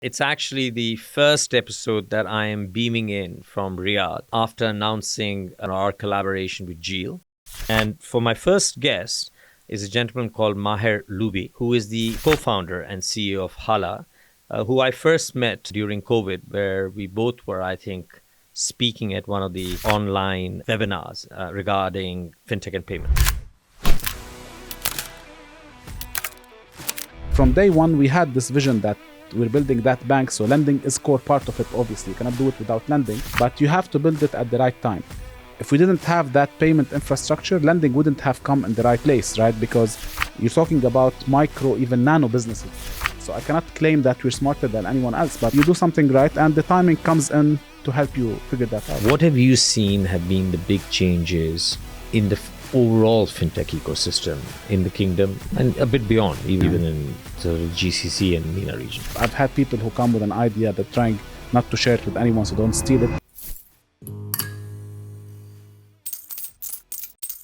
It's actually the first episode that I am beaming in from Riyadh after announcing our collaboration with Jeel. And for my first guest is a gentleman called Maher Loubieh, who is the co-founder and CEO of Hala, who I first met during COVID, where we both were, I think, speaking at one of the online webinars regarding fintech and payments. From day one, we had this vision that we're building that bank, so lending is core part of it. Obviously, you cannot do it without lending, but you have to build it at the right time. If we didn't have that payment infrastructure, lending wouldn't have come in the right place, right? Because you're talking about micro, even nano businesses. So I cannot claim that we're smarter than anyone else, but you do something right and the timing comes in to help you figure that out. What have you seen have been the big changes in the overall fintech ecosystem in the kingdom and a bit beyond, even in the GCC and MENA region? I've had people who come with an idea that trying not to share it with anyone, so don't steal it.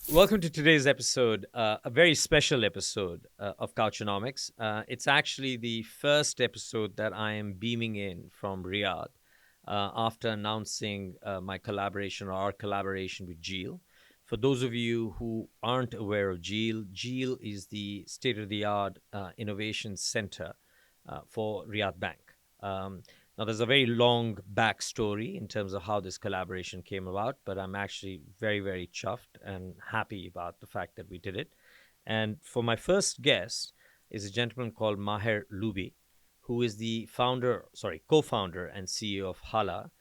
Welcome to today's episode, a very special episode of Couchonomics. It's actually the first episode that I am beaming in from Riyadh after announcing our collaboration with Jeel. For those of you who aren't aware of Jeel, Jeel is the state-of-the-art innovation center for Riyadh Bank. Now, there's a very long backstory in terms of how this collaboration came about, but I'm actually very, very chuffed and happy about the fact that we did it. And for my first guest is a gentleman called Maher Loubieh, who is the co-founder and CEO of Hala,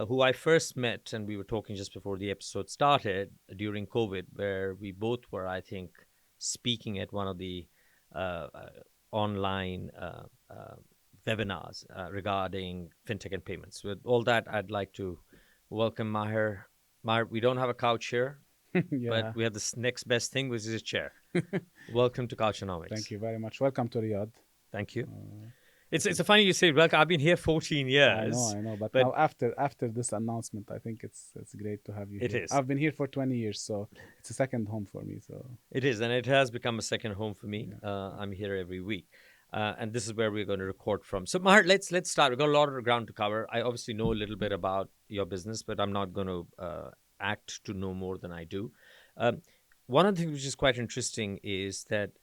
who I first met, and we were talking just before the episode started, during COVID, where we both were, I think, speaking at one of the online webinars regarding fintech and payments. With all that, I'd like to welcome Maher. Maher, we don't have a couch here, but we have this next best thing, which is a chair. Welcome to Couchonomics. Thank you very much. Welcome to Riyadh. Thank you. It's a funny you say welcome. I've been here 14 years. I know. But now after this announcement, I think it's great to have you here. It is. I've been here for 20 years, so it's a second home for me. So it is, and it has become a second home for me. Yeah. I'm here every week. And this is where we're going to record from. So, Maher, let's start. We've got a lot of ground to cover. I obviously know a little bit about your business, but I'm not going to act to know more than I do. One of the things which is quite interesting is that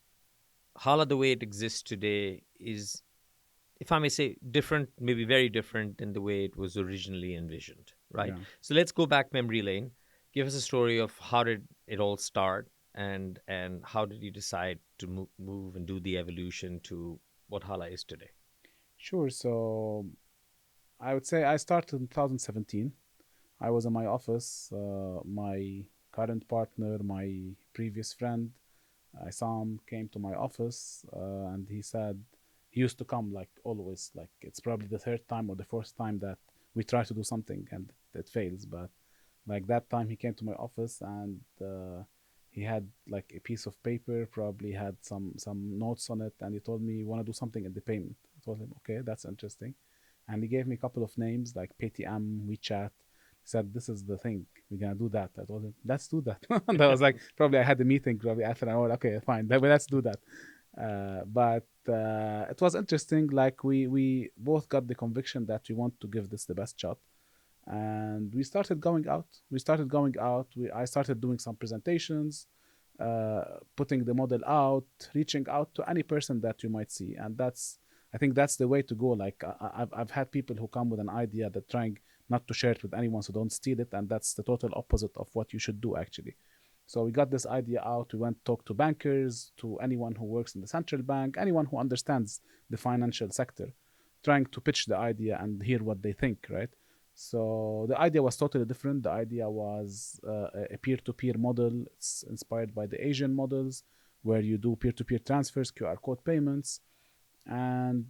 Hala, the way it exists today, is, if I may say, different, maybe very different than the way it was originally envisioned, right? Yeah. So let's go back memory lane. Give us a story of how did it all start, and how did you decide to move and do the evolution to what Hala is today? Sure. So I would say I started in 2017. I was in my office. My current partner, my previous friend, Isam, came to my office and he said, he used to come like always, like it's probably the third time or the fourth time that we try to do something and it fails. But like that time he came to my office and he had like a piece of paper, probably had some notes on it, and he told me, you want to do something in the payment. I told him, okay, that's interesting. And he gave me a couple of names like Paytm, WeChat. He said, this is the thing, we're going to do that. I told him, let's do that. And I was like, probably I had a meeting probably after an hour. Okay, fine, let's do that. But it was interesting. Like we both got the conviction that we want to give this the best shot. And we started going out. I started doing some presentations, putting the model out, reaching out to any person that you might see. And I think that's the way to go. Like I've had people who come with an idea that trying not to share it with anyone, so don't steal it. And that's the total opposite of what you should do, actually. So we got this idea out. We went to talk to bankers, to anyone who works in the central bank, anyone who understands the financial sector, trying to pitch the idea and hear what they think, right? So the idea was totally different. The idea was a peer-to-peer model. It's inspired by the Asian models where you do peer-to-peer transfers, QR code payments. And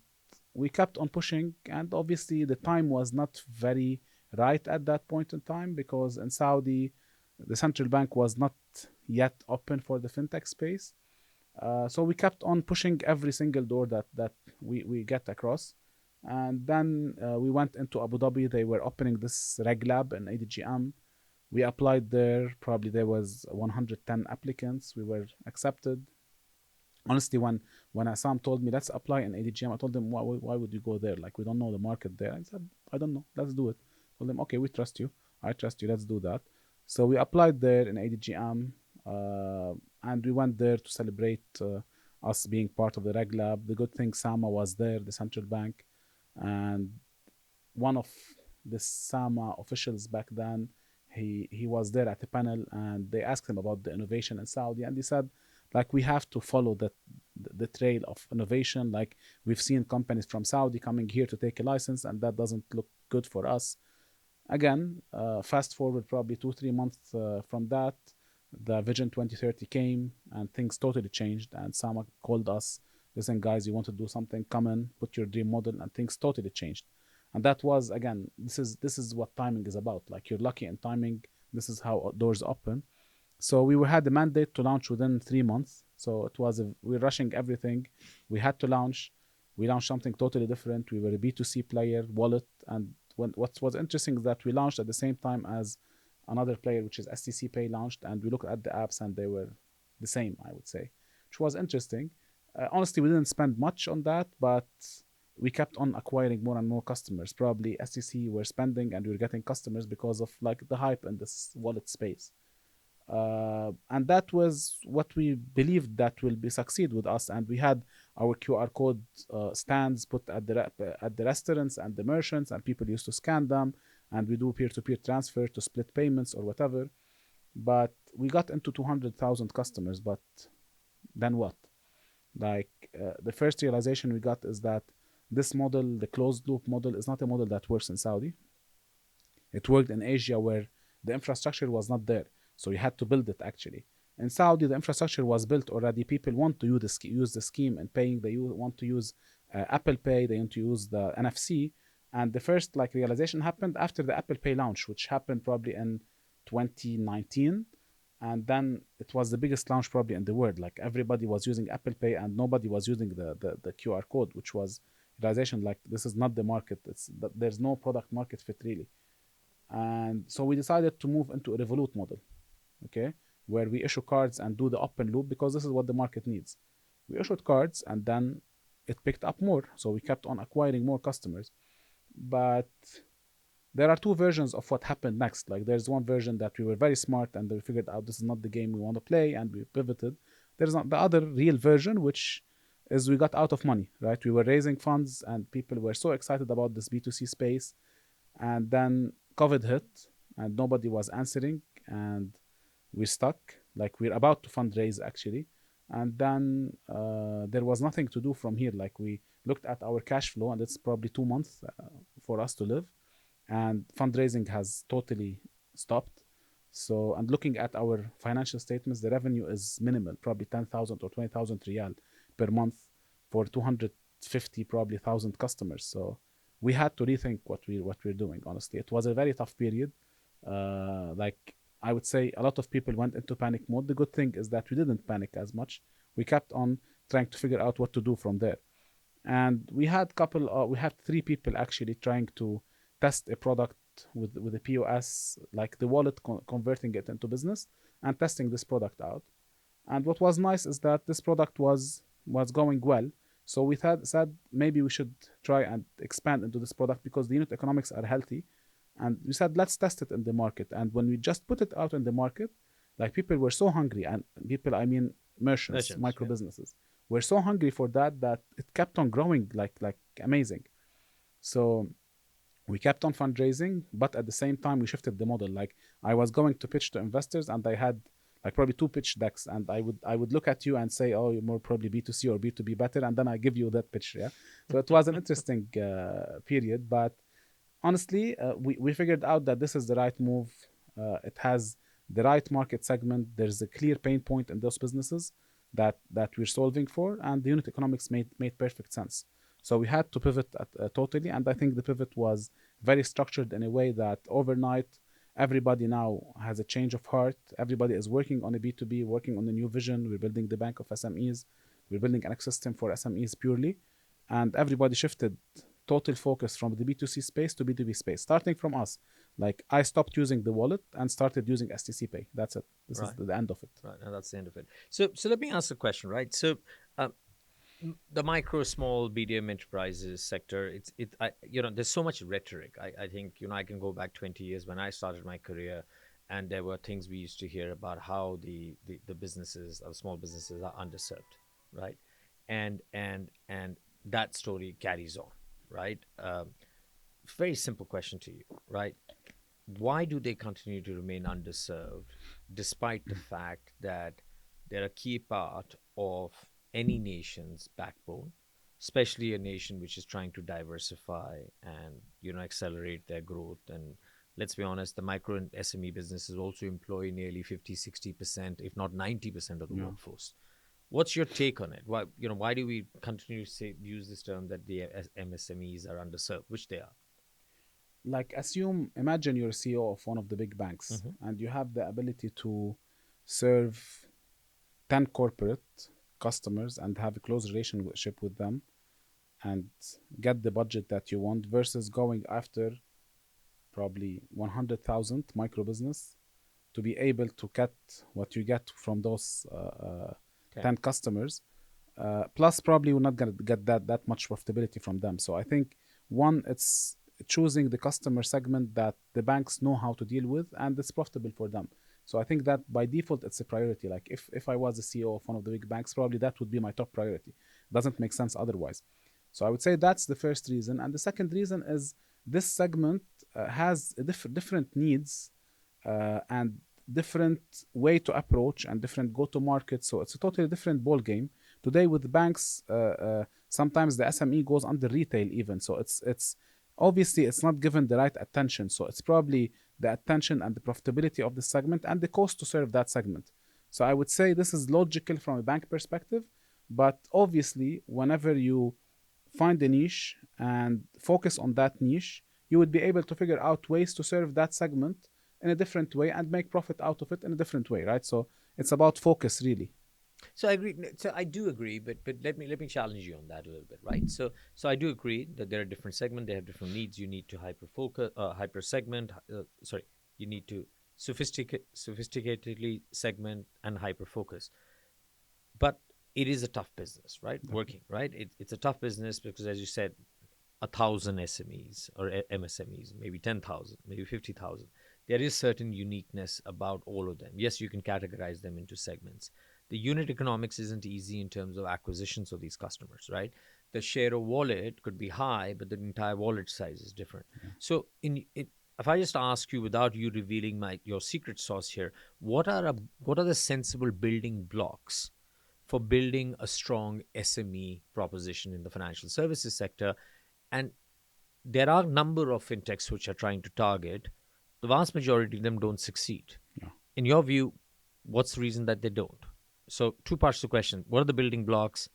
we kept on pushing. And obviously the time was not very right at that point in time because in Saudi, the central bank was not yet open for the fintech space. So we kept on pushing every single door that we get across. And then we went into Abu Dhabi. They were opening this reg lab in ADGM. We applied there. Probably there was 110 applicants. We were accepted. Honestly, when When Assam told me, let's apply in ADGM, I told them, why would you go there? Like, we don't know the market there. I said, I don't know. Let's do it. I told them, okay, we trust you. I trust you. Let's do that. So we applied there in ADGM, and we went there to celebrate us being part of the Reg Lab. The good thing, SAMA was there, the central bank, and one of the SAMA officials back then, he was there at the panel, and they asked him about the innovation in Saudi, and he said, like, we have to follow the trail of innovation. Like, we've seen companies from Saudi coming here to take a license, and that doesn't look good for us. Again, fast forward probably 2 3 months from that, the Vision 2030 came, and things totally changed. And Sama called us, listen, guys, you want to do something? Come in, put your dream model, and things totally changed. And that was, again, this is what timing is about. Like, you're lucky in timing. This is how doors open. So we had the mandate to launch within 3 months. So it was we're rushing everything. We had to launch. We launched something totally different. We were a B2C player, wallet, and what was interesting is that we launched at the same time as another player, which is STC Pay, launched, and we looked at the apps and they were the same, I would say, which was interesting. Honestly, we didn't spend much on that, but we kept on acquiring more and more customers. Probably STC were spending and we were getting customers because of like the hype in this wallet space. And that was what we believed that will be succeed with us. And we had our QR code stands put at the restaurants and the merchants, and people used to scan them. And we do peer-to-peer transfer to split payments or whatever. But we got into 200,000 customers. But then what? Like, the first realization we got is that this model, the closed loop model, is not a model that works in Saudi. It worked in Asia where the infrastructure was not there. So you had to build it actually. In Saudi, the infrastructure was built already. People want to use the scheme and paying. They want to use Apple Pay. They want to use the NFC. And the first like realization happened after the Apple Pay launch, which happened probably in 2019. And then it was the biggest launch probably in the world. Like, everybody was using Apple Pay and nobody was using the QR code, which was realization like this is not the market. There's no product market fit really. And so we decided to move into a Revolut model, okay, where we issue cards and do the open loop because this is what the market needs. We issued cards and then it picked up more. So we kept on acquiring more customers. But there are two versions of what happened next. Like, there's one version that we were very smart and we figured out this is not the game we want to play and we pivoted. There's not the other real version, which is we got out of money, right? We were raising funds and people were so excited about this B2C space. And then COVID hit and nobody was answering and we're stuck. Like, we're about to fundraise actually. And then there was nothing to do from here. Like, we looked at our cash flow and it's probably 2 months for us to live. And fundraising has totally stopped. So, and looking at our financial statements, the revenue is minimal, probably 10,000 or 20,000 riyal per month for 250 probably thousand customers. So we had to rethink what we're doing. Honestly, it was a very tough period. Like, I would say a lot of people went into panic mode. The good thing is that we didn't panic as much. We kept on trying to figure out what to do from there. And we had 3 people actually trying to test a product with the POS, like the wallet, converting it into business and testing this product out. And what was nice is that this product was going well. So we said maybe we should try and expand into this product because the unit economics are healthy. And we said let's test it in the market. And when we just put it out in the market, like, people were so hungry, and people, I mean merchants, Legends, micro yeah. businesses, were so hungry for that it kept on growing like amazing. So we kept on fundraising, but at the same time we shifted the model. Like, I was going to pitch to investors and I had like probably 2 pitch decks, and I would look at you and say, oh, you're more probably B2C or B2B better, and then I give you that pitch. Yeah. So it was an interesting period, but honestly, we figured out that this is the right move. It has the right market segment. There's a clear pain point in those businesses that we're solving for, and the unit economics made perfect sense. So we had to pivot totally, and I think the pivot was very structured in a way that overnight everybody now has a change of heart. Everybody is working on a B2B, working on a new vision. We're building the bank of SMEs. We're building an ecosystem for SMEs purely, and everybody shifted total focus from the B2C space to B2B space, starting from us. Like, I stopped using the wallet and started using STC Pay. That's it. This is Right. the end of it. Right, and that's the end of it. So let me ask a question, right? So, uh, The micro, small, medium enterprises sector, there's so much rhetoric. I think, I can go back 20 years when I started my career, and there were things we used to hear about how the businesses, or small businesses, are underserved, right? And that story carries on, right? Very simple question to you, right? Why do they continue to remain underserved despite the fact that they're a key part of any nation's backbone, especially a nation which is trying to diversify and accelerate their growth? And let's be honest, the micro and SME businesses also employ nearly 50-60%, if not 90% of the Yeah. workforce. What's your take on it? Why do we continue to use this term that the MSMEs are underserved, which they are? Like, imagine you're a CEO of one of the big banks Mm-hmm. and you have the ability to serve 10 corporate customers and have a close relationship with them and get the budget that you want versus going after probably 100,000 micro business to be able to get what you get from those 10 customers. Plus, probably we're not going to get that much profitability from them. So I think, one, it's choosing the customer segment that the banks know how to deal with and it's profitable for them. So I think that by default it's a priority. Like, if I was a CEO of one of the big banks, probably that would be my top priority. Doesn't make sense otherwise. So I would say that's the first reason. And the second reason is this segment has a different needs and different way to approach and different go to market. So it's a totally different ball game. Today with banks, sometimes the SME goes under retail even. So it's obviously it's not given the right attention. So it's probably the attention and the profitability of the segment and the cost to serve that segment. So I would say this is logical from a bank perspective, but obviously whenever you find a niche and focus on that niche, you would be able to figure out ways to serve that segment in a different way and make profit out of it in a different way, right? So it's about focus, really. So I agree. So I do agree, but let me challenge you on that a little bit, right? So I do agree that there are different segments. They have different needs. You need to hyper focus, hyper segment. Sorry, you need to sophisticatedly segment and hyper focus. But it is a tough business, right? Working, right? It's a tough business because, as you said, 1,000 SMEs or MSMEs, maybe 10,000, maybe 50,000. There is certain uniqueness about all of them. Yes, you can categorize them into segments. The unit economics isn't easy in terms of acquisitions of these customers, right? The share of wallet could be high, but the entire wallet size is different. So, if I just ask you, without you revealing your secret sauce here, what are the sensible building blocks for building a strong SME proposition in the financial services sector? And there are a number of fintechs which are trying to target. The vast majority of them don't succeed. Yeah. In your view, what's the reason that they don't? So, two parts to the question. What are the building blocks?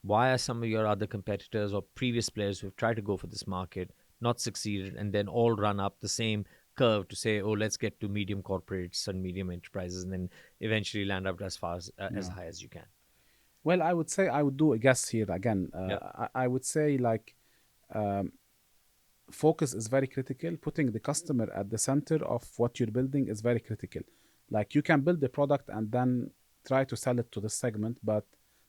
Why are some of your other competitors or previous players who've tried to go for this market not succeeded, and then all run up the same curve to say, oh, let's get to medium corporates and medium enterprises, and then eventually land up as far as Yeah. high as you can? Well, I would say I would do a guess here again. Yeah. I would say, like, um, focus is very critical. Putting the customer at the center of what you're building is very critical. Like, you can build the product and then try to sell it to the segment, but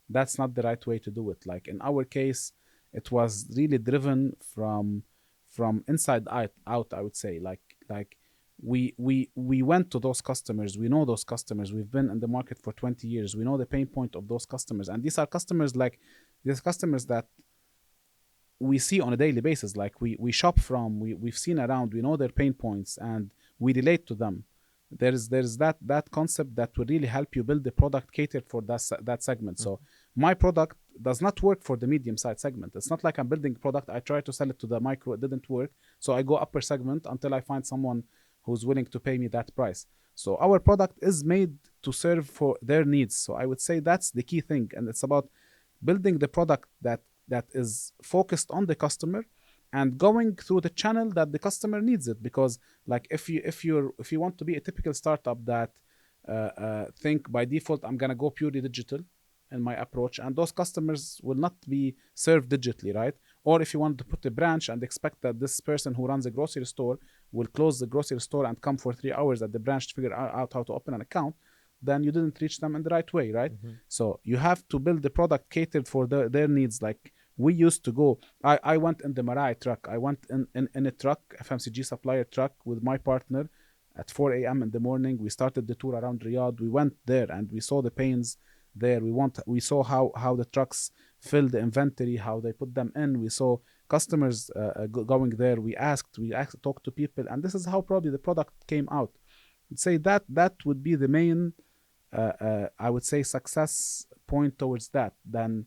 that's not the right way to do it. Like, in our case, it was really driven from inside out, I would say. Like we went to those customers. We know those customers. We've been in the market for 20 years. We know the pain point of those customers. And these are customers, like, these customers that we see on a daily basis. Like, we shop from, we've seen around, we know their pain points and we relate to them. There's that concept that will really help you build the product catered for that segment. Mhm. So my product does not work for the medium side segment. It's not like I'm building a product, I try to sell it to the micro, it didn't work, so I go upper segment until I find someone who's willing to pay me that price. So our product is made to serve for their needs. So I would say that's the key thing, and it's about building the product that is focused on the customer and going through the channel that the customer needs it. Because, like, if you want to be a typical startup that think by default I'm gonna go purely digital in my approach, and those customers will not be served digitally, right? Or if you want to put a branch and expect that this person who runs a grocery store will close the grocery store and come for 3 hours at the branch to figure out how to open an account, then you didn't reach them in the right way, right? Hmm. So you have to build the product catered for their needs. Like we used to go, I went in the Marai truck. I went in a truck, FMCG supplier truck with my partner at 4 a.m. in the morning. We started the tour around Riyadh. We went there and we saw the pains there. We saw how the trucks fill the inventory, how they put them in. We saw customers going there. We talked to people, and this is how probably the product came out. I'd say that would be the main, I would say, success point towards that. Then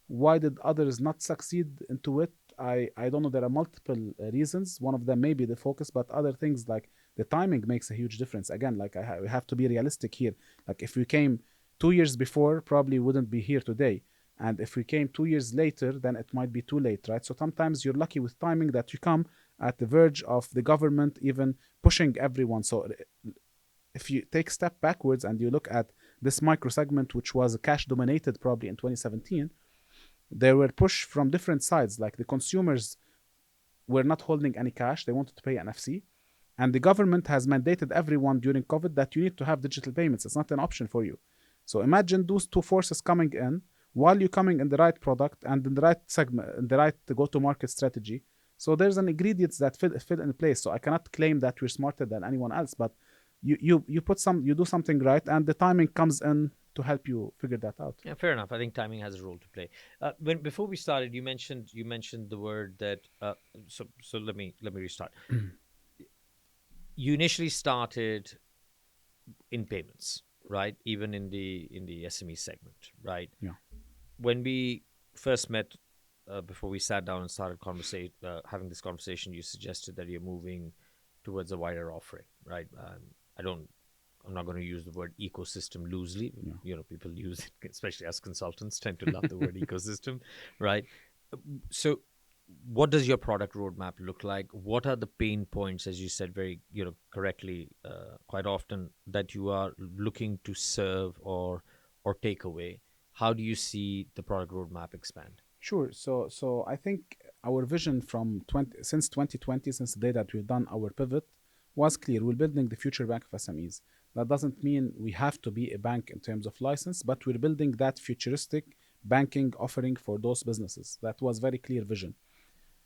why did others not succeed into it? I don't know. There are multiple reasons. One of them may be the focus, but other things like the timing makes a huge difference. Again, like we have to be realistic here. Like if we came 2 years before, probably wouldn't be here today. And if we came 2 years later, then it might be too late, right? So sometimes you're lucky with timing that you come at the verge of the government even pushing everyone. So if you take a step backwards and you look at this micro segment, which was cash dominated probably in 2017, there were push from different sides. Like the consumers were not holding any cash, they wanted to pay NFC. And the government has mandated everyone during COVID that you need to have digital payments. It's not an option for you. So imagine those two forces coming in while you're coming in the right product and in the right segment, in the right go-to-market strategy. So there's an ingredients that fit in place. So I cannot claim that we're smarter than anyone else, but you do something right, and the timing comes in to help you figure that out. Yeah, fair enough. I think timing has a role to play. When before we started, you mentioned the word that. So let me restart. You initially started in payments, right? Even in the SME segment, right? Yeah. When we first met, before we sat down and started having this conversation, you suggested that you're moving towards a wider offering, right? I'm not going to use the word ecosystem loosely. Yeah. People use it, especially as consultants, tend to love the word ecosystem, right? So, what does your product roadmap look like? What are the pain points, as you said very, correctly, quite often, that you are looking to serve or take away? How do you see the product roadmap expand? Sure. So I think our vision from since 2020, since the day that we've done our pivot, was clear. We're building the future bank of SMEs. That doesn't mean we have to be a bank in terms of license, but we're building that futuristic banking offering for those businesses. That was very clear vision.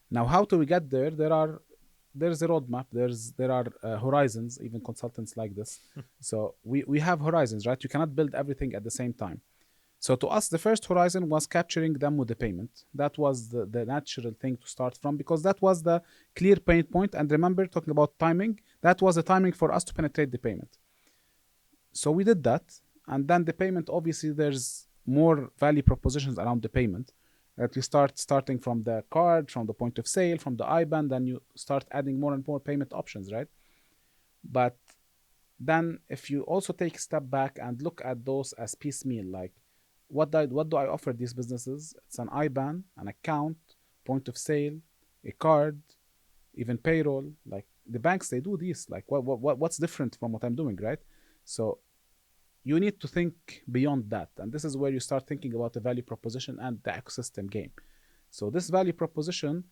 Now, how do we get there? There's a roadmap. There are horizons. Even consultants like this. So we have horizons, right? You cannot build everything at the same time. So to us, the first horizon was capturing them with the payment. That was the natural thing to start from because that was the clear pain point. And remember, talking about timing, that was the timing for us to penetrate the payment. So we did that. And then the payment, obviously, there's more value propositions around the payment. That you starting from the card, from the point of sale, from the IBAN, then you start adding more and more payment options, right? But then if you also take a step back and look at those as piecemeal, like what do I offer these businesses? It's an IBAN, an account, point of sale, a card, even payroll. Like the banks, they do these. Like what's different from what I'm doing, right? So you need to think beyond that, and this is where you start thinking about the value proposition and the ecosystem game. So this value proposition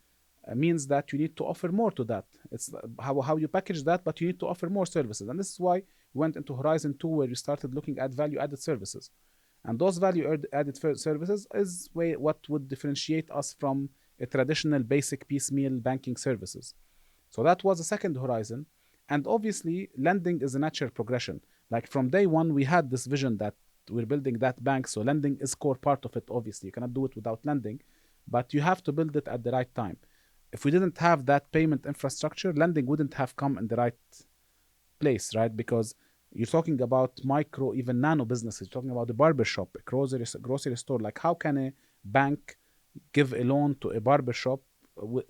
means that you need to offer more to that. It's how you package that, but you need to offer more services, and this is why we went into Horizon 2, where we started looking at value added services. And those value added services is what would differentiate us from a traditional basic piecemeal banking services. So that was the second horizon. And obviously, lending is a natural progression. Like from day one, we had this vision that we're building that bank. So lending is core part of it. Obviously, you cannot do it without lending, but you have to build it at the right time. If we didn't have that payment infrastructure, lending wouldn't have come in the right place, right? Because you're talking about micro, even nano businesses. You're talking about a barber shop, a grocery store. Like, how can a bank give a loan to a barber shop,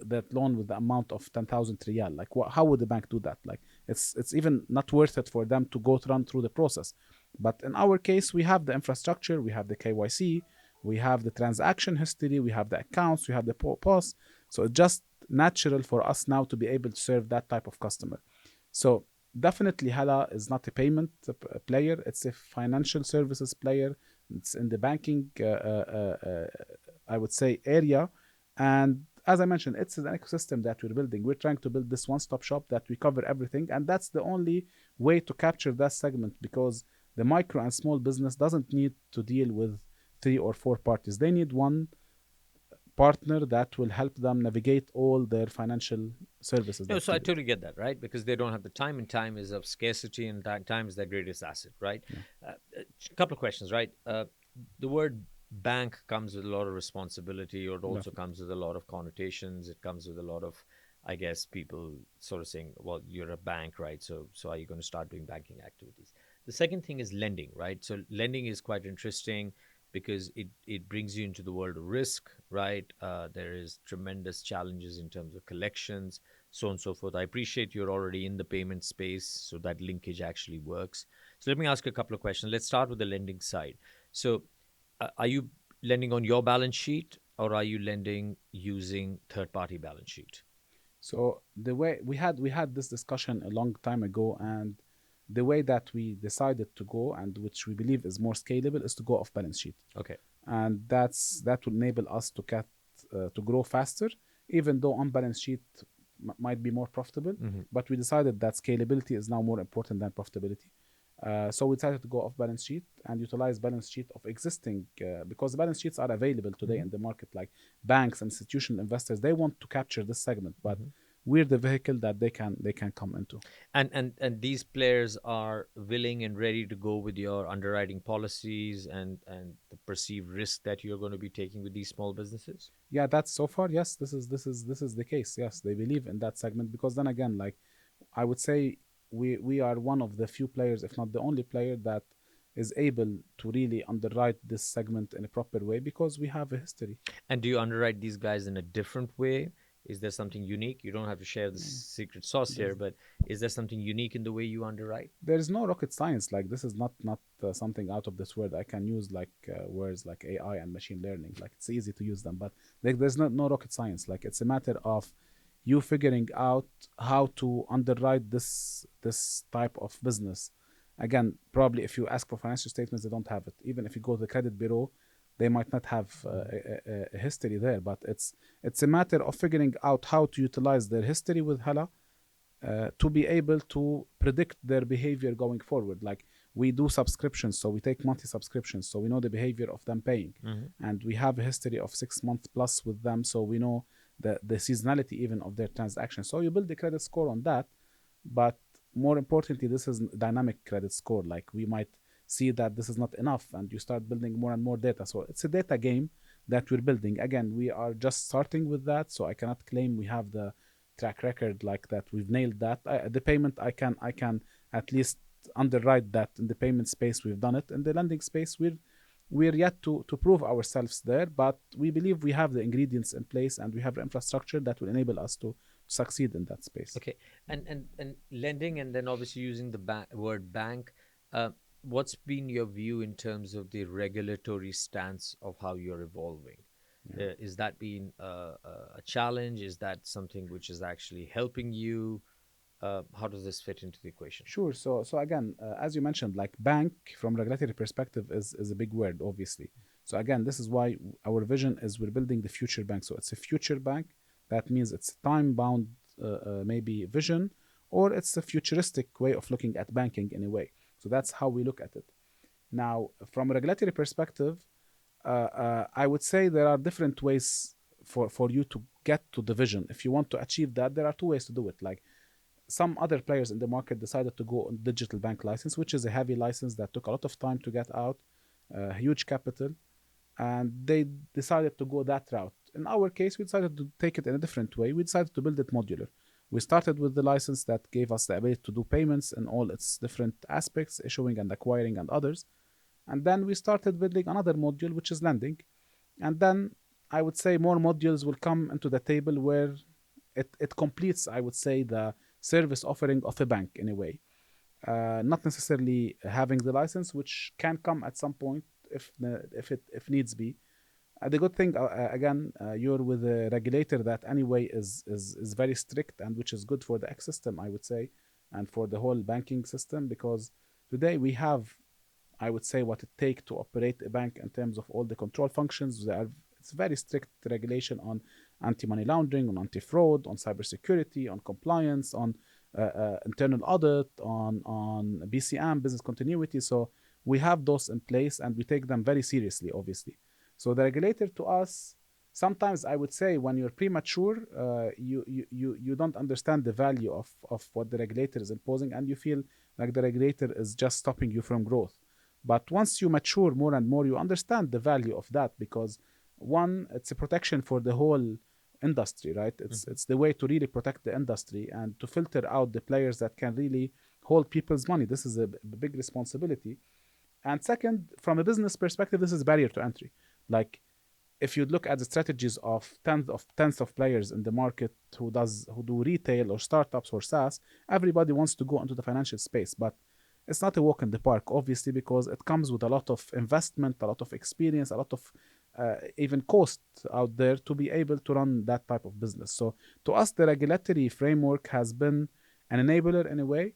that loan with the amount of 10,000 riyal? Like, how would the bank do that? Like, it's even not worth it for them to run through the process. But in our case, we have the infrastructure, we have the KYC, we have the transaction history, we have the accounts, we have the POS. So it's just natural for us now to be able to serve that type of customer. So definitely Hala is not a payment player, it's a financial services player. It's in the banking, I would say, area. And as I mentioned, it's an ecosystem that we're building. We're trying to build this one-stop shop that we cover everything. And that's the only way to capture that segment, because The micro and small business doesn't need to deal with 3 or 4 parties. They need one partner that will help them navigate all their financial services No, that so I needed. totally get that, right? Because they don't have the time, and time is of scarcity, and time is their greatest asset, right? Yeah. A couple of questions, right? The word bank comes with a lot of responsibility, or it also Definitely. comes with a lot of connotations. It comes with a lot of, I guess, people sort of saying, "Well, you're a bank, right? So are you going to start doing banking activities?" The second thing is lending, right? So lending is quite interesting because it brings you into the world of risk, right? There is tremendous challenges in terms of collections, so on and so forth. I appreciate you're already in the payment space, so that linkage actually works. So let me ask you a couple of questions. Let's start with the lending side. So, are you lending on your balance sheet, or are you lending using third-party balance sheet? So the way we had this discussion a long time ago, and the way that we decided to go, and which we believe is more scalable, is to go off balance sheet, Okay. and that will enable us to grow faster, even though on balance sheet might be more profitable. Mm-hmm. But we decided that scalability is now more important than profitability. So we decided to go off balance sheet and utilize balance sheet of existing, because balance sheets are available today Mm-hmm. in the market. Like banks and institutional investors, they want to capture this segment, but Mm-hmm. we're the vehicle that they can come into. And these players are willing and ready to go with your underwriting policies and the perceived risk that you're going to be taking with these small businesses. Yeah, that's so far. Yes, this is the case. Yes, they believe in that segment, because then again, like I would say, we are one of the few players, if not the only player, that is able to really underwrite this segment in a proper way, because we have a history. And do you underwrite these guys in a different way? Is there something unique? You don't have to share the Yeah. secret sauce here, There's but is there something unique in the way you underwrite? there is no rocket science. Like this is not something out of this world. I can use like words like AI and machine learning. Like it's easy to use them, but like there's no rocket science. Like it's a matter of you figuring out how to underwrite this type of business. Again, probably if you ask for financial statements, they don't have it. Even if you go to the credit bureau, they might not have a history there. But it's a matter of figuring out how to utilize their history with Hala, to be able to predict their behavior going forward. Like we do subscriptions, so we take monthly subscriptions, so we know the behavior of them paying, Mm-hmm. and we have a history of 6 months plus with them, so we know the seasonality even of their transactions. So you build the credit score on that, but more importantly, this is dynamic credit score. Like we might see that this is not enough, and you start building more and more data. So it's a data game that we're building. Again, we are just starting with that, so I cannot claim we have the track record like that. We've nailed that. The payment, I can at least underwrite that. In the payment space, we've done it. In the lending space, we're yet to prove ourselves there, but we believe we have the ingredients in place, and we have the infrastructure that will enable us to succeed in that space. Okay, and lending, and then obviously using the word bank. Uh, what's been your view in terms of the regulatory stance of how you're evolving? Yeah. Is that been a challenge? Is that something which is actually helping you? How does this fit into the equation? Sure. So again, as you mentioned, like bank from regulatory perspective is a big word, obviously. So again, this is why our vision is we're building the future bank. So it's a future bank. That means it's a time bound, maybe vision, or it's a futuristic way of looking at banking in a way. So that's how we look at it. Now, from a regulatory perspective, I would say there are different ways for you to get to the vision. If you want to achieve that, there are 2 ways to do it. Like some other players in the market decided to go on digital bank license, which is a heavy license that took a lot of time to get out, huge capital, and they decided to go that route. In our case, we decided to take it in a different way. We decided to build it modular. We started with the license that gave us the ability to do payments in all its different aspects, issuing and acquiring and others. And then we started building another module, which is lending. And then I would say more modules will come into the table where it completes, I would say, the service offering of a bank in a way. Not necessarily having the license, which can come at some point if needs be. The good thing, again, you're with a regulator that anyway is very strict, and which is good for the ecosystem, I would say, and for the whole banking system, because today we have, I would say, what it takes to operate a bank in terms of all the control functions. It's very strict regulation on anti-money laundering, on anti-fraud, on cybersecurity, on compliance, on internal audit, on BCM, business continuity. So we have those in place and we take them very seriously, obviously. So the regulator to us, sometimes I would say when you're premature, you don't understand the value of what the regulator is imposing, and you feel like the regulator is just stopping you from growth. But once you mature more and more, you understand the value of that, because one, it's a protection for the whole industry, right? Mhm. It's the way to really protect the industry and to filter out the players that can really hold people's money. This is a big responsibility. And second, from a business perspective, this is barrier to entry. Like, if you look at the strategies of tens of players in the market who do retail or startups or SaaS, everybody wants to go into the financial space, but it's not a walk in the park, obviously, because it comes with a lot of investment, a lot of experience, a lot of even cost out there to be able to run that type of business. So to us, the regulatory framework has been an enabler in a way.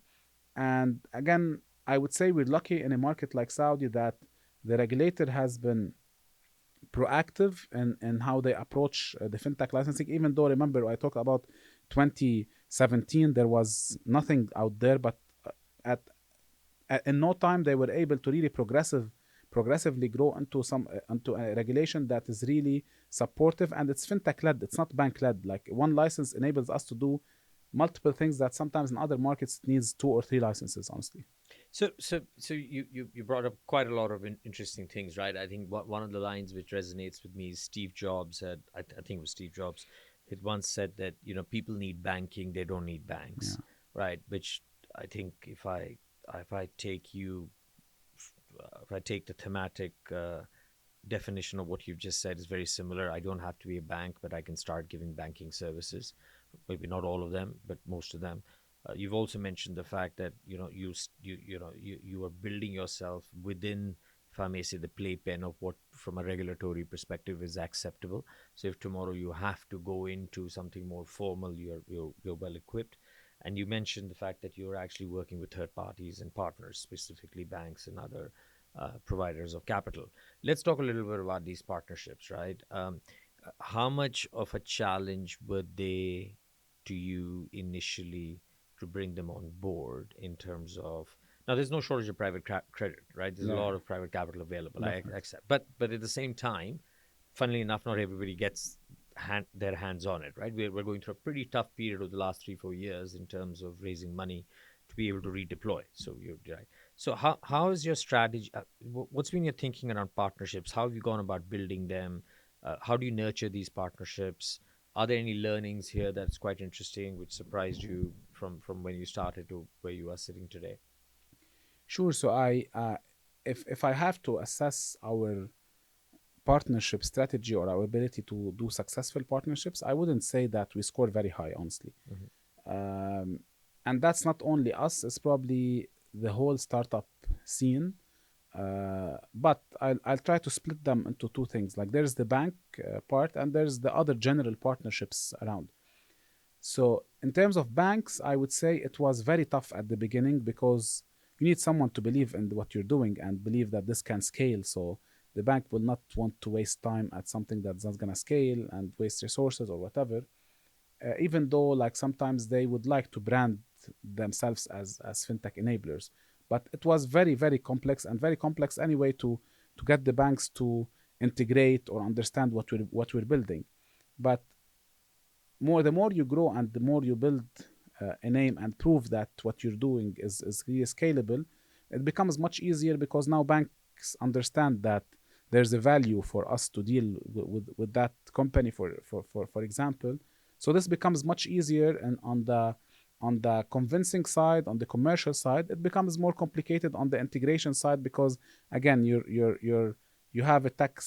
And again, I would say we're lucky in a market like Saudi that the regulator has been proactive in how they approach the fintech licensing. Even though, remember, I talked about 2017, there was nothing out there, but at, in no time they were able to really progressively grow into a regulation that is really supportive, and it's fintech led. It's not bank led. Like, one license enables us to do multiple things that sometimes in other markets it needs 2 or 3 licenses, honestly. So you brought up quite a lot of interesting things, right? I think one of the lines which resonates with me is Steve Jobs had, I think it was Steve Jobs, had once said that, people need banking, they don't need Yeah. banks, right? Which I think if I take you if I take the thematic definition of what you've just said is very similar. I don't have to be a bank, but I can start giving banking services. Maybe not all of them, but most of them. You've also mentioned the fact that you are building yourself within, if I may say, the playpen of what, from a regulatory perspective, is acceptable. So if tomorrow you have to go into something more formal, you're well equipped. And you mentioned the fact that you're actually working with third parties and partners, specifically banks and other providers of capital. Let's talk a little bit about these partnerships, right? How much of a challenge were they to you initially to bring them on board in terms of, now there's no shortage of private credit, right? There's a Yeah, lot of private capital available. I definitely. accept, but at the same time, funnily enough, not everybody gets their hands on it, right? We're going through a pretty tough period of the last 3-4 years in terms of raising money to be able to redeploy. So you're right. So how is your strategy? What's been your thinking around partnerships? How have you gone about building them? How do you nurture these partnerships? Are there any learnings here that's quite interesting, which surprised you from when you started to where you are sitting today? Sure. So if I have to assess our partnership strategy or our ability to do successful partnerships, I wouldn't say that we score very high, honestly. Mm-hmm. Um, and that's not only us; it's probably the whole startup scene. But I'll try to split them into two things. Like, there's the bank part, and there's the other general partnerships around. So in terms of banks, I would say it was very tough at the beginning because you need someone to believe in what you're doing and believe that this can scale. So the bank will not want to waste time at something that's not going to scale and waste resources or whatever. Even though, like, sometimes they would like to brand themselves as fintech enablers, but it was very complex, and very complex anyway to get the banks to integrate or understand what we're building. But the more you grow and the more you build a name and prove that what you're doing is really scalable, it becomes much easier because now banks understand that there's a value for us to deal with that company, for example. So this becomes much easier, and on the convincing side, on the commercial side, it becomes more complicated on the integration side because, again, you have a tech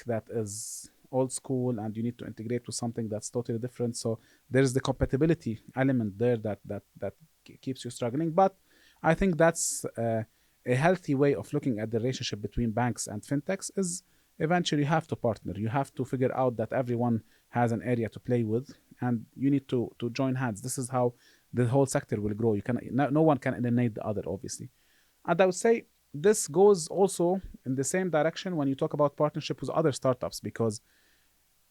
that is old school and you need to integrate with something that's totally different. So there's the compatibility element there that keeps you struggling. But I think that's a healthy way of looking at the relationship between banks and fintechs is eventually you have to partner. You have to figure out that everyone has an area to play with, and you need to join hands. This is how the whole sector will grow. You can no one can eliminate the other, obviously. And I would say this goes also in the same direction when you talk about partnership with other startups, because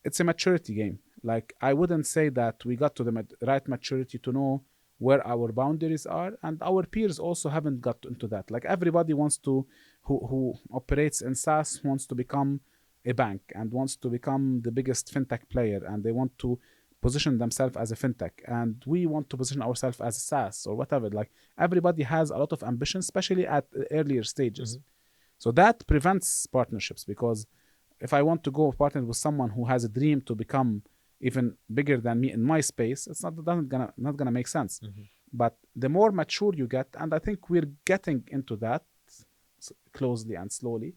it's a maturity game. Like, I wouldn't say that we got to the right maturity to know where our boundaries are, and our peers also haven't got into that. Like everybody wants to, who operates in SaaS wants to become a bank and wants to become the biggest fintech player, and they want to position themselves as a fintech, and we want to position ourselves as a SaaS or whatever. Like everybody has a lot of ambition, especially at earlier stages. Hmm. So that prevents partnerships, because if I want to go partner with someone who has a dream to become even bigger than me in my space, it's not gonna make sense. Hmm. But the more mature you get, and I think we're getting into that closely and slowly,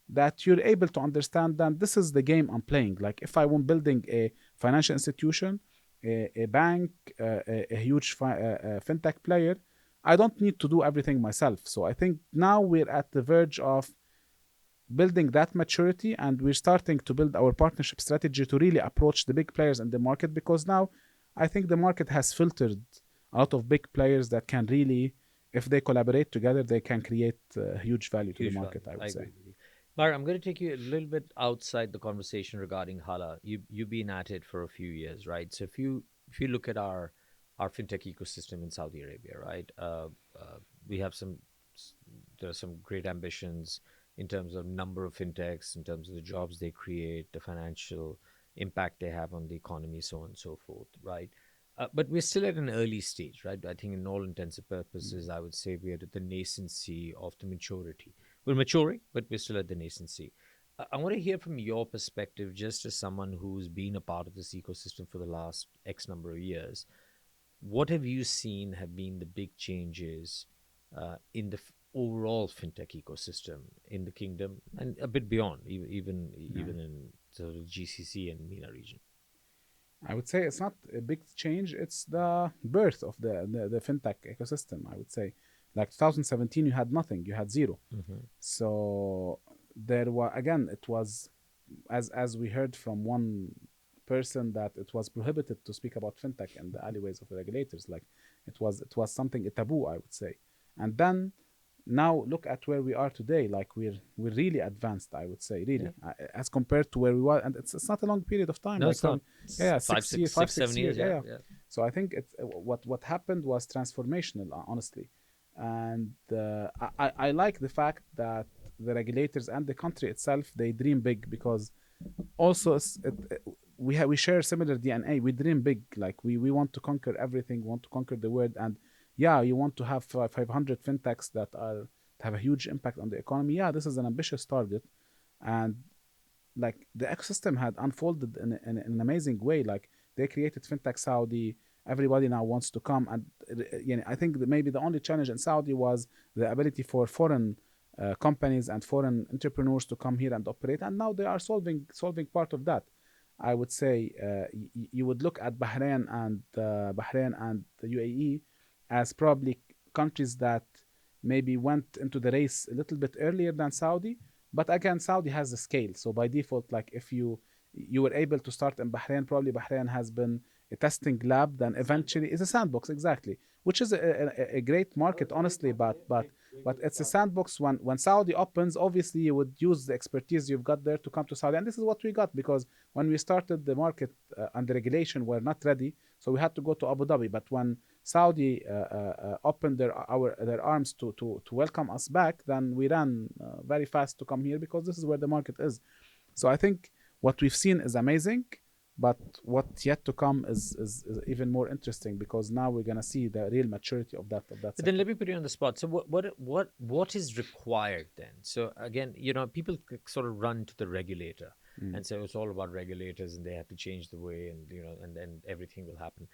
that you're able to understand that this is the game I'm playing. Like if I want building a financial institution, a bank, a huge fintech player, I don't need to do everything myself. So I think now we're at the verge of building that maturity, and we're starting to build our partnership strategy to really approach the big players in the market, because now I think the market has filtered a lot of big players that can really, if they collaborate together, they can create huge value to the Huge value. market, I I would say. agree with you. Bar, I'm going to take you a little bit outside the conversation regarding Hala. You've been at it for a few years, right? So if you look at our fintech ecosystem in Saudi Arabia, right? We have there are some great ambitions in terms of number of fintechs, in terms of the jobs they create, the financial impact they have on the economy, so on and so forth, right? But we're still at an early stage, right? I think, in all intents and purposes, I would say we're at the nascency of the maturity. We're maturing, but we're still at the nascency. I want to hear from your perspective, just as someone who's been a part of this ecosystem for the last X number of years. What have you seen have been the big changes in the overall fintech ecosystem in the kingdom and a bit beyond, Yeah. even in sort of GCC and MENA region? I would say it's not a big change. It's the birth of the fintech ecosystem, I would say. Like 2017, you had nothing, you had zero. Mm-hmm. So there was, again, it was, as we heard from one person, that it was prohibited to speak about fintech in the alleyways of the regulators. Like it was something, a taboo, I would say. And then now look at where we are today. Like we're really advanced, I would say, Yeah. really, as compared to where we were. And it's not a long period of time, No, like it's not. yeah, It's yeah, five, 6 years, six, five, six, six seven years, years. yeah, Yeah, yeah. yeah. So I think it's what happened was transformational, honestly. And I like the fact that the regulators and the country itself, they dream big, because also we share similar DNA. We dream big, like we want to conquer everything, we want to conquer the world. And yeah, you want to have 500 fintechs that have a huge impact on the economy. Yeah, this is an ambitious target. And like the ecosystem had unfolded in an amazing way. Like they created fintech Saudi. Everybody now wants to come, and I think that maybe the only challenge in Saudi was the ability for foreign companies and foreign entrepreneurs to come here and operate. And now they are solving part of that. I would say you would look at Bahrain and the UAE as probably countries that maybe went into the race a little bit earlier than Saudi. But again, Saudi has the scale, so by default, like if you were able to start in Bahrain, probably Bahrain has been a testing lab, then eventually it's a sandbox, exactly, which is a great market, honestly. But it's a sandbox. When Saudi opens, obviously you would use the expertise you've got there to come to Saudi, and this is what we got, because when we started the market and the regulation were not ready, so we had to go to Abu Dhabi. But when Saudi opened their arms to welcome us back, then we ran very fast to come here, because this is where the market is. So I think what we've seen is amazing, but what's yet to come is even more interesting, because now we're gonna see the real maturity of that But then sector. let me put you on the spot. So what is required then? So again, people sort of run to the regulator Mm. and say, "Oh, it's all about regulators and they have to change the way, and and then everything will happen."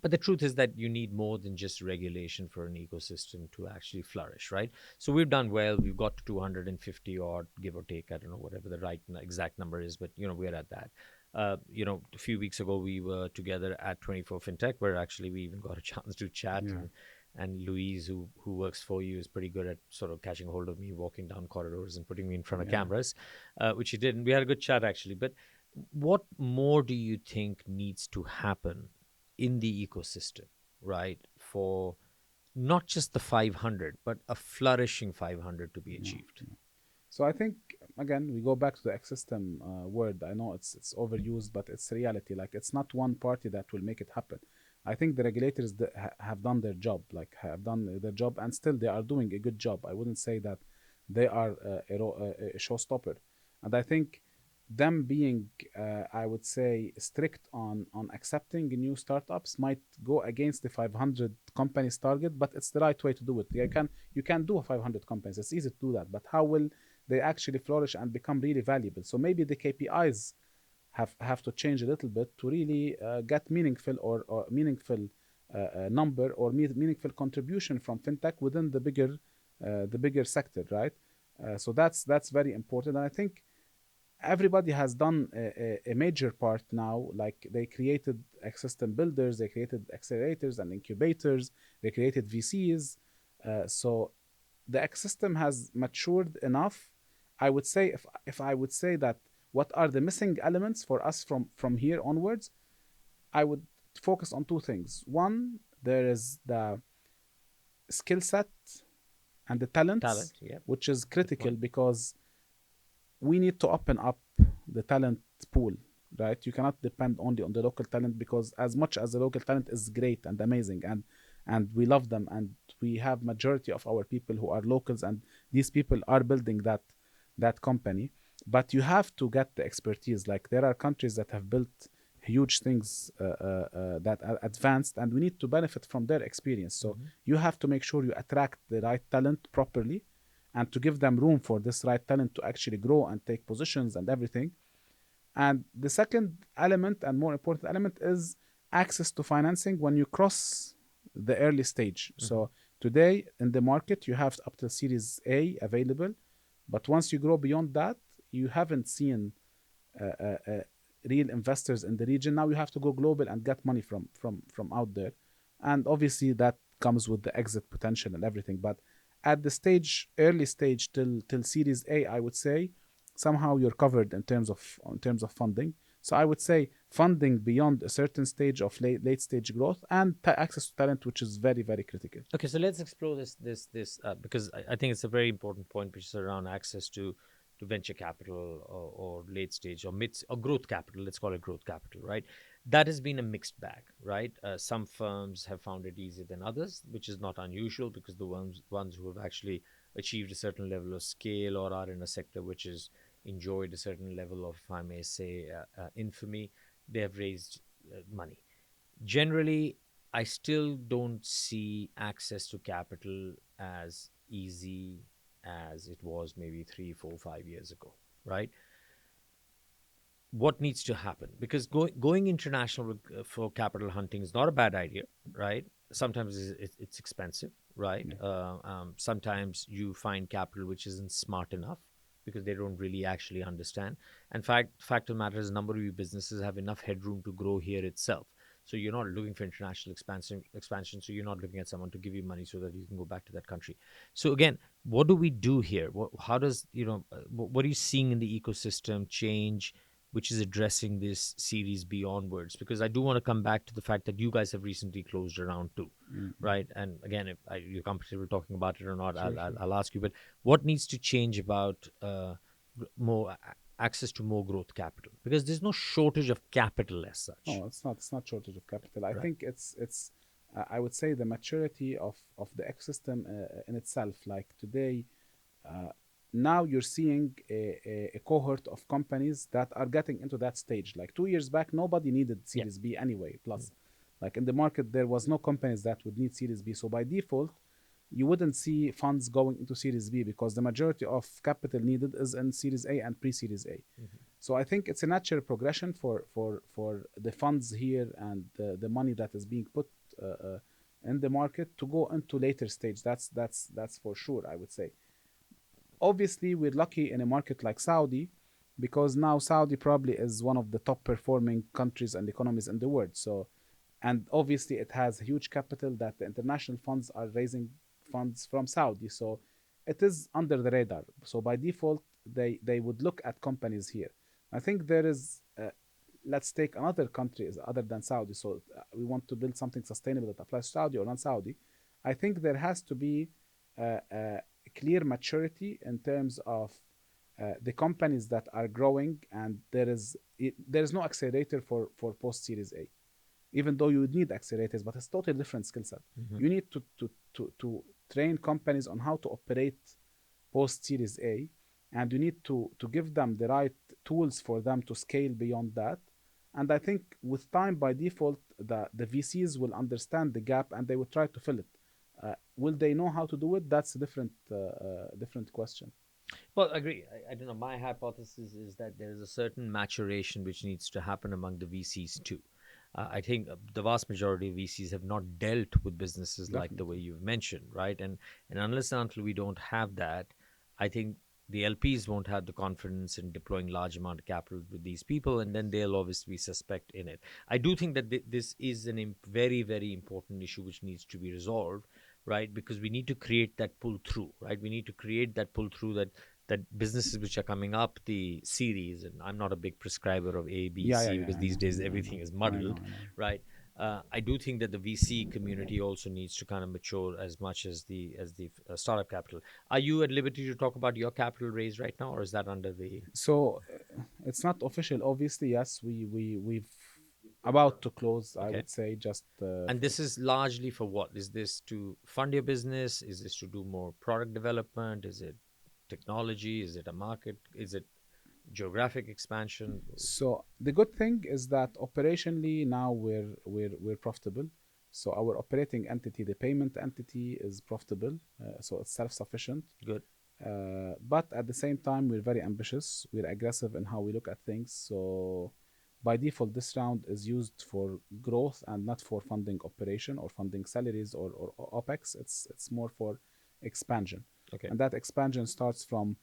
But the truth is that you need more than just regulation for an ecosystem to actually flourish, right? So we've done well. We've got to 250 odd, give or take. I don't know whatever the right exact number is, but we're at that. A few weeks ago we were together at 24 FinTech, where actually we even got a chance to chat. Yeah, And Louise, who works for you, is pretty good at sort of catching hold of me, walking down corridors, and putting me in front of yeah. cameras, which she did. And we had a good chat, actually. But what more do you think needs to happen in the ecosystem, right, for not just the 500, but a flourishing 500 to be Yeah. achieved? So I think, again, we go back to the ecosystem word. I know it's overused, but it's reality. Like it's not one party that will make it happen. I think the regulators have done their job, like have done their job, and still they are doing a good job. I wouldn't say that they are a showstopper, and I think them being, I would say, strict on accepting new startups might go against the 500 companies target, but it's the right way to do it. You can do 500 companies. It's easy to do that, but how will they actually flourish and become really valuable? So maybe the KPIs have to change a little bit to really get meaningful or meaningful number or meaningful contribution from fintech within the bigger sector, right? So that's very important, and I think everybody has done a major part now. Like they created ecosystem builders, they created accelerators and incubators, they created VCs. So the ecosystem has matured enough. I would say, if I would say that what are the missing elements for us from here onwards, I would focus on two things. One, there is the skill set and the talents, Talent, yeah, which is good critical point. because we need to open up the talent pool, right? You cannot depend only on the local talent, because as much as the local talent is great and amazing, and we love them, and we have majority of our people who are locals, and these people are building that company, but you have to get the expertise. Like there are countries that have built huge things that are advanced, and we need to benefit from their experience. So Hmm. you have to make sure you attract the right talent properly, and to give them room for this right talent to actually grow and take positions and everything. And the second element, and more important element, is access to financing when you cross the early stage. Hmm. So today in the market, you have up to Series A available, but once you grow beyond that, you haven't seen uh, uh, uh, real investors in the region. Now you have to go global and get money from out there, and obviously that comes with the exit potential and everything. But at the stage, early stage till Series A, I would say somehow you're covered in terms of funding. So I would say funding beyond a certain stage of late stage growth, and access to talent, which is very very critical. Okay, so let's explore this because I think it's a very important point, which is around access to venture capital or late stage or mid or growth capital. Let's call it growth capital, right? That has been a mixed bag, right? Some firms have found it easier than others, which is not unusual because the ones who have actually achieved a certain level of scale or are in a sector which has enjoyed a certain level of, if I may say, infamy, they have raised money. Generally, I still don't see access to capital as easy as it was maybe 3, 4, 5 years ago, right? What needs to happen? Because going international for capital hunting is not a bad idea, right? Sometimes it's expensive, right? Yeah. Sometimes you find capital which isn't smart enough because they don't really actually understand. And fact of the matter is, a number of you businesses have enough headroom to grow here itself. So you're not looking for international expansion. So you're not looking at someone to give you money so that you can go back to that country. So again, what do we do here? How does what are you seeing in the ecosystem change, which is addressing this Series B onwards? Because I do want to come back to the fact that you guys have recently closed around two, Mm-mm. right? And again, if you're comfortable talking about it or not, Sure, sure. I'll ask you. But what needs to change about more access to more growth capital? Because there's no shortage of capital as such, No, it's not shortage of capital. I right? think it's I would say the maturity of the ecosystem in itself. Like today, uh, now you're seeing a cohort of companies that are getting into that stage. Like 2 years back, nobody needed Yeah. Series B anyway. Plus, like in the market, there was no companies that would need Series B. So by default, you wouldn't see funds going into Series B because the majority of capital needed is in Series A and pre-Series A. Mm-hmm. So I think it's a natural progression for the funds here and the money that is being put in the market to go into later stage. That's for sure, I would say. Obviously, we're lucky in a market like Saudi, because now Saudi probably is one of the top performing countries and economies in the world. So, and obviously it has huge capital that the international funds are raising funds from Saudi. So it is under the radar. So by default, they would look at companies here. I think there is. Let's take another country other than Saudi. So we want to build something sustainable that applies to Saudi or non-Saudi. I think there has to be clear maturity in terms of the companies that are growing, and there is no accelerator for post Series A. even though you would need accelerators, but it's totally different skill set. Hmm. You need to train companies on how to operate post Series A, and you need to give them the right tools for them to scale beyond that. And I think with time, by default, the VCs will understand the gap and they will try to fill it. Will they know how to do it? That's a different question. Well, I agree. I don't know. My hypothesis is that there is a certain maturation which needs to happen among the VCs too. I think the vast majority of VCs have not dealt with businesses like the way Definitely. you've mentioned, right? And unless and until we don't have that, I think the LPs won't have the confidence in deploying large amount of capital with these people, and then they'll obviously be suspect in it. I do think that this is an very, very important issue which needs to be resolved, right? Because we need to create that pull through, right? We need to create that pull through that businesses which are coming up the series, and I'm not a big prescriber of A, B, Yeah, yeah, C yeah. because I these know, days I know, everything is I know, muddled, I know. right? I do think that the VC community also needs to kind of mature as much as the startup capital. Are you at liberty to talk about your capital raise right now, or is that under the? So it's not official, obviously. Yes, we've about to close. I Okay. would say just And this is largely for what? Is this to fund your business? Is this to do more product development? Is it technology? Is it a market? Is it geographic expansion? so the good thing is that operationally now we're profitable. So our operating entity, the payment entity, is profitable. So it's self-sufficient. Good. But at the same time, we're very ambitious. We're aggressive in how we look at things. So by default, this round is used for growth and not for funding operation or funding salaries or OPEX. It's more for expansion. Okay. And that expansion starts from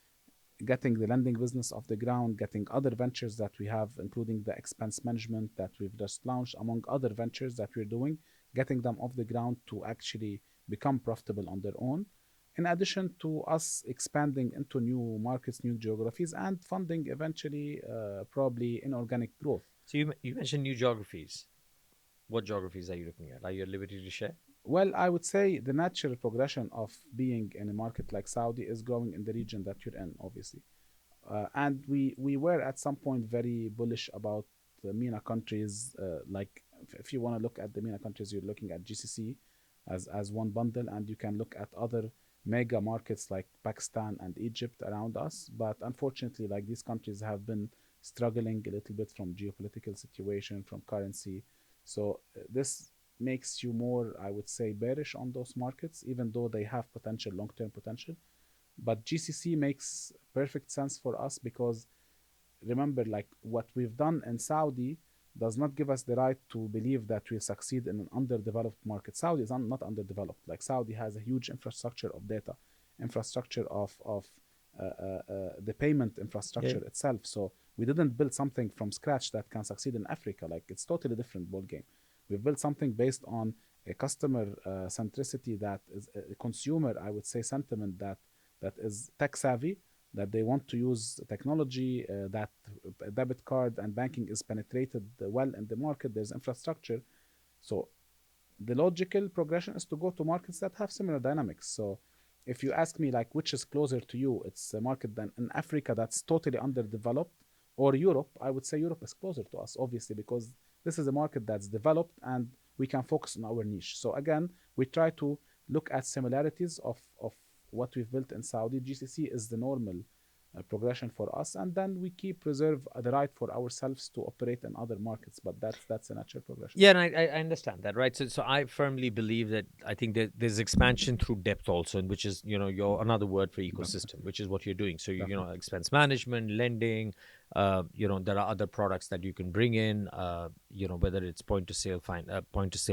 getting the lending business off the ground, getting other ventures that we have, including the expense management that we've just launched, among other ventures that we're doing, getting them off the ground to actually become profitable on their own. In addition to us expanding into new markets, new geographies, and funding eventually probably inorganic growth. So you mentioned new geographies. What geographies are you looking at? Are you at liberty to share? Well, I would say the natural progression of being in a market like Saudi is growing in the region that you're in, obviously. And we were at some point very bullish about the MENA countries. Like if you want to look at the MENA countries, you're looking at GCC as one bundle, and you can look at other mega markets like Pakistan and Egypt around us. But unfortunately, like these countries have been struggling a little bit from geopolitical situation, from currency. So this makes you more, I would say, bearish on those markets, even though they have potential, long-term potential. But GCC makes perfect sense for us because remember, like what we've done in Saudi does not give us the right to believe that we'll succeed in an underdeveloped market. Saudi is not underdeveloped. Like Saudi has a huge infrastructure of data, infrastructure of the payment Yeah. infrastructure itself. So we didn't build something from scratch that can succeed in Africa. Like it's totally different ball game. We've built something based on a customer centricity that is a consumer, I would say, sentiment that is tech savvy, that they want to use technology, that debit card and banking is penetrated well in the market. There's infrastructure. So the logical progression is to go to markets that have similar dynamics. So if you ask me like which is closer to you, it's a market than in Africa that's totally underdeveloped, or Europe. I would say Europe is closer to us, obviously, because this is a market that's developed and we can focus on our niche. So again, we try to look at similarities of what we've built in Saudi. GCC is the normal progression for us, and then we keep reserve the right for ourselves to operate in other markets. But that's a natural progression. Yeah, and I understand that, right? So I firmly believe that I think that there's expansion through depth also, and which is your another word for ecosystem, Definitely, which is what you're doing. So definitely. expense management, lending, there are other products that you can bring in, whether it's point to sale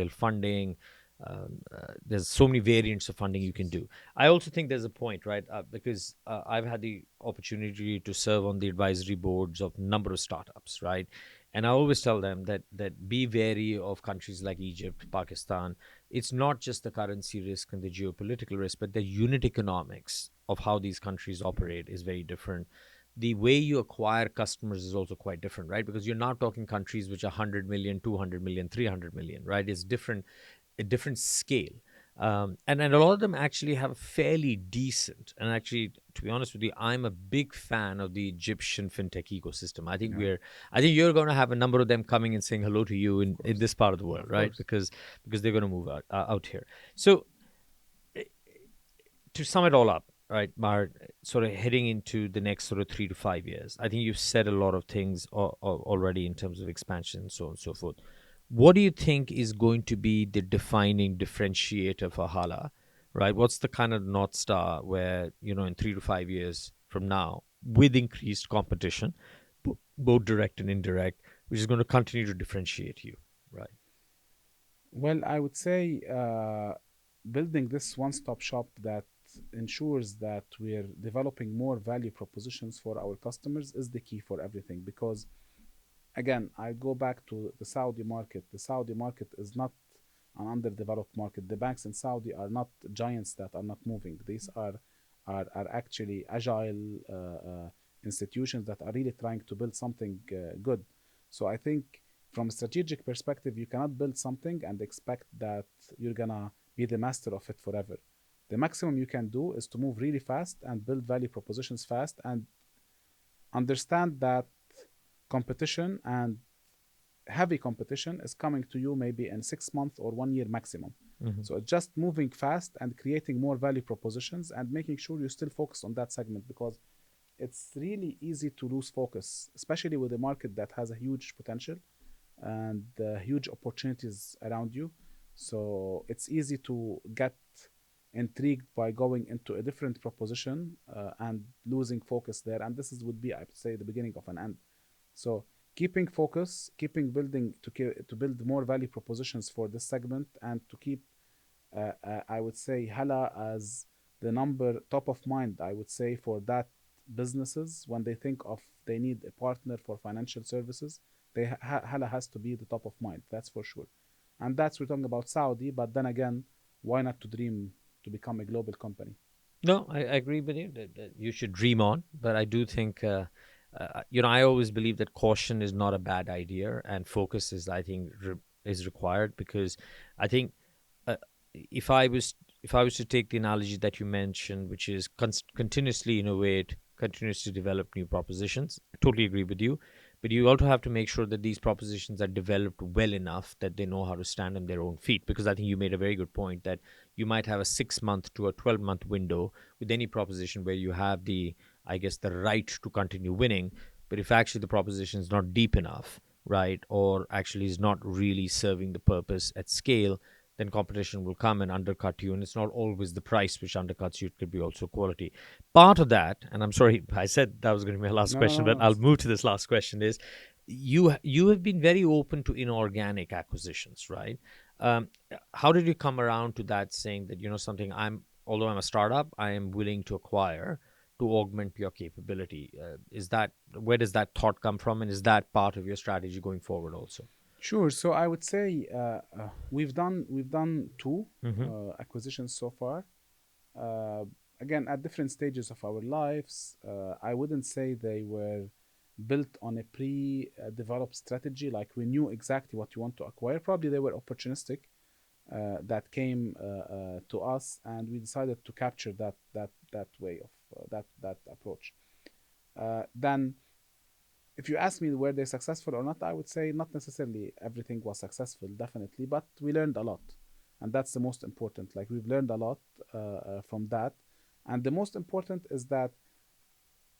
funding. There's so many variants of funding you can do. I also think there's a point, right? Because I've had the opportunity to serve on the advisory boards of a number of startups, right? And I always tell them that be wary of countries like Egypt, Pakistan. It's not just the currency risk and the geopolitical risk, but the unit economics of how these countries operate is very different. The way you acquire customers is also quite different, right? Because you're now talking countries which are 100 million, 200 million, 300 million, right? It's different, a different scale. And a lot of them actually have a fairly decent. And actually, to be honest with you, I'm a big fan of the Egyptian fintech ecosystem. Yeah, I think you're going to have a number of them coming and saying hello to you of in course, this part of the world, of right? course. Because they're going to move out here. So to sum it all up, right, Mar, sort of heading into the next sort of 3 to 5 years, I think you've said a lot of things already in terms of expansion and so on and so forth. What do you think is going to be the defining differentiator for Hala, right? What's the kind of North Star where, in 3 to 5 years from now, with increased competition, both direct and indirect, which is going to continue to differentiate you, right? Well, I would say building this one-stop shop that ensures that we're developing more value propositions for our customers is the key for everything. Because again, I go back to the Saudi market. The Saudi market is not an underdeveloped market. The banks in Saudi are not giants that are not moving. These are actually agile institutions that are really trying to build something good. So I think from a strategic perspective, you cannot build something and expect that you're gonna be the master of it forever. The maximum you can do is to move really fast and build value propositions fast and understand that competition and heavy competition is coming to you maybe in 6 months or 1 year maximum. Mm-hmm. So it's just moving fast and creating more value propositions and making sure you still focus on that segment, because it's really easy to lose focus, especially with a market that has a huge potential and huge opportunities around you. So it's easy to get intrigued by going into a different proposition and losing focus there. And this is would be, I would say, the beginning of an end. So keeping focus, keeping building to build more value propositions for this segment, and to keep, I would say, Hala as the number top of mind. I would say for that businesses when they think of they need a partner for financial services, Hala has to be the top of mind. That's for sure. And that's we're talking about Saudi, but then again, why not to dream to become a global company? No, I agree with you that you should dream on, but I do think, I always believe that caution is not a bad idea, and focus is, I think, is required because I think uh, if I was if I was to take the analogy that you mentioned, which is continuously innovate, continuously develop new propositions, I totally agree with you. But you also have to make sure that these propositions are developed well enough that they know how to stand on their own feet. Because I think you made a very good point that you might have a 6 month to a 12-month window with any proposition where you have I guess, the right to continue winning. But if actually the proposition is not deep enough, right, or actually is not really serving the purpose at scale, then competition will come and undercut you. And it's not always the price which undercuts you, it could be also quality. Part of that, and I'm sorry, I said that was going to be my last No, no, question, no, but no. I'll move to this last question is you have been very open to inorganic acquisitions, right? Um, how did you come around to that, saying that, something although I'm a startup, I am willing to acquire to augment your capability? Where does that thought come from? And is that part of your strategy going forward also? Sure. So I would say we've done two Mm-hmm. acquisitions so far. Uh, Again, at different stages of our lives. I wouldn't say they were built on a pre-developed strategy. Like we knew exactly what we want to acquire. Probably they were opportunistic that came to us, and we decided to capture that way of that approach. Then if you ask me were they successful or not, I would say not necessarily everything was successful, definitely, but we learned a lot. And that's the most important. Like we've learned a lot from that. And the most important is that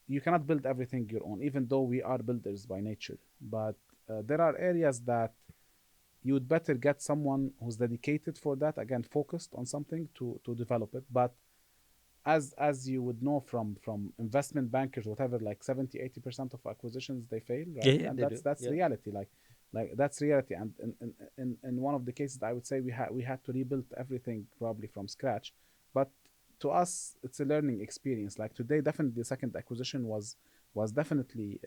you cannot build everything your own, even though we are builders by nature. But there are areas that you would better get someone who's dedicated for that, again, focused on something to develop it. But as you would know from investment bankers, whatever, like 70-80% of acquisitions they fail, Yeah, right? yeah, And they do. that's Yeah. reality. Like that's reality. And in one of the cases, I would say we had to rebuild everything probably from scratch. But to us, it's a learning experience. Like today, definitely the second acquisition was definitely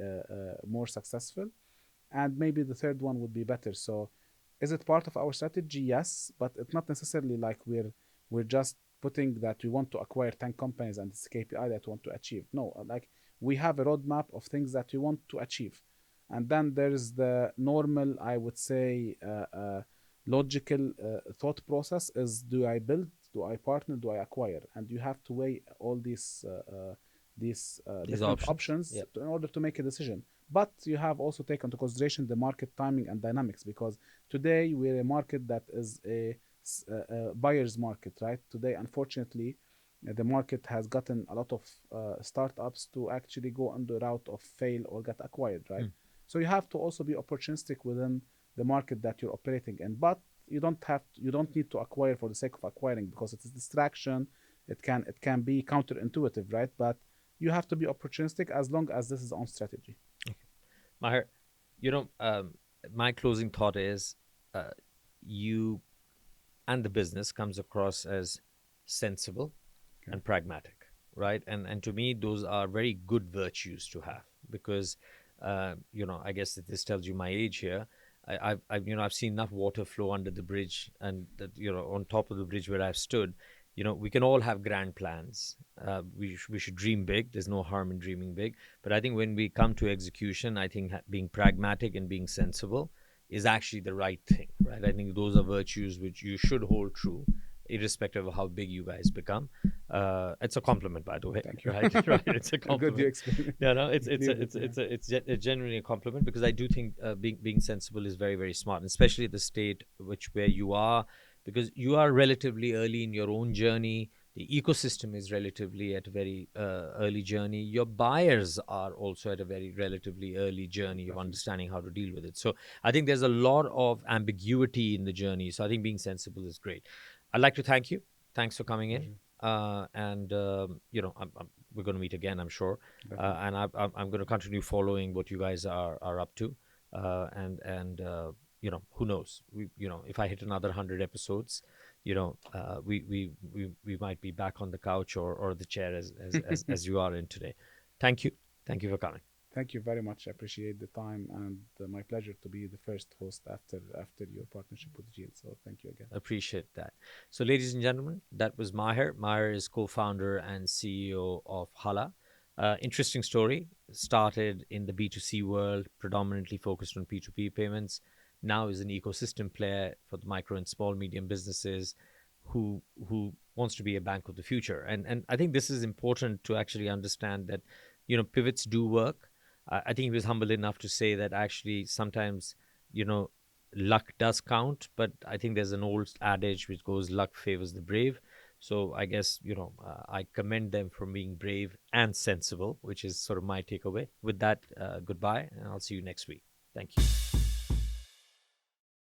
more successful, and maybe the third one would be better. So is it part of our strategy? Yes, but it's not necessarily like we're just putting that we want to acquire 10 companies and it's a KPI that we want to achieve. No, like we have a roadmap of things that we want to achieve. And then there's the normal, I would say, logical thought process is: do I build, do I partner, do I acquire? And you have to weigh all these These different options. options Yeah. in order to make a decision. But you have also taken into consideration the market timing and dynamics, because today we're a market that is a buyer's market, right? Today, unfortunately, the market has gotten a lot of startups to actually go on the route of fail or get acquired, right? Mm. So you have to also be opportunistic within the market that you're operating in. But you don't need to acquire for the sake of acquiring, because it's a distraction. It can be counterintuitive, right? But you have to be opportunistic as long as this is on strategy. Maher, you know, my closing thought is uh, you and the business comes across as sensible Okay. and pragmatic, right? And to me, those are very good virtues to have because, I guess that this tells you my age here. I've seen enough water flow under the bridge, and that on top of the bridge where I've stood. We can all have grand plans. We should dream big. There's no harm in dreaming big. But I think when we come to execution, I think being pragmatic and being sensible is actually the right thing, right? I think those are virtues which you should hold true, irrespective of how big you guys become. It's a compliment, by the way, Thank you. right? Right. It's a Good, you compliment. explained it. Yeah, no, You cleared it. Yeah. it's genuinely a compliment because I do think being sensible is very very smart, and especially at the state where you are, because you are relatively early in your own journey. The ecosystem is relatively at a very early journey. Your buyers are also at a very relatively early journey of Definitely. understanding how to deal with it. So I think there's a lot of ambiguity in the journey. So I think being sensible is great. I'd like to thank you. Thanks for coming in. Pleasure. And we're going to meet again, I'm sure. Definitely. And I'm going to continue following what you guys are up to. Who knows? If I hit another 100 episodes, we might be back on the couch or the chair as you are in today. Thank you. Thank you for coming. Thank you very much. I appreciate the time, and my pleasure to be the first host after your partnership with Jeel. So thank you again. Appreciate that. So, ladies and gentlemen, that was Maher. Maher is co-founder and CEO of Hala. Interesting story. Started in the B2C world, predominantly focused on P2P payments. Now is an ecosystem player for the micro and small medium businesses who wants to be a bank of the future. And I think this is important to actually understand that pivots do work. I think he was humble enough to say that actually sometimes you know luck does count, but I think there's an old adage which goes luck favors the brave. So I guess I commend them for being brave and sensible, which is sort of my takeaway. With that, goodbye, and I'll see you next week. Thank you.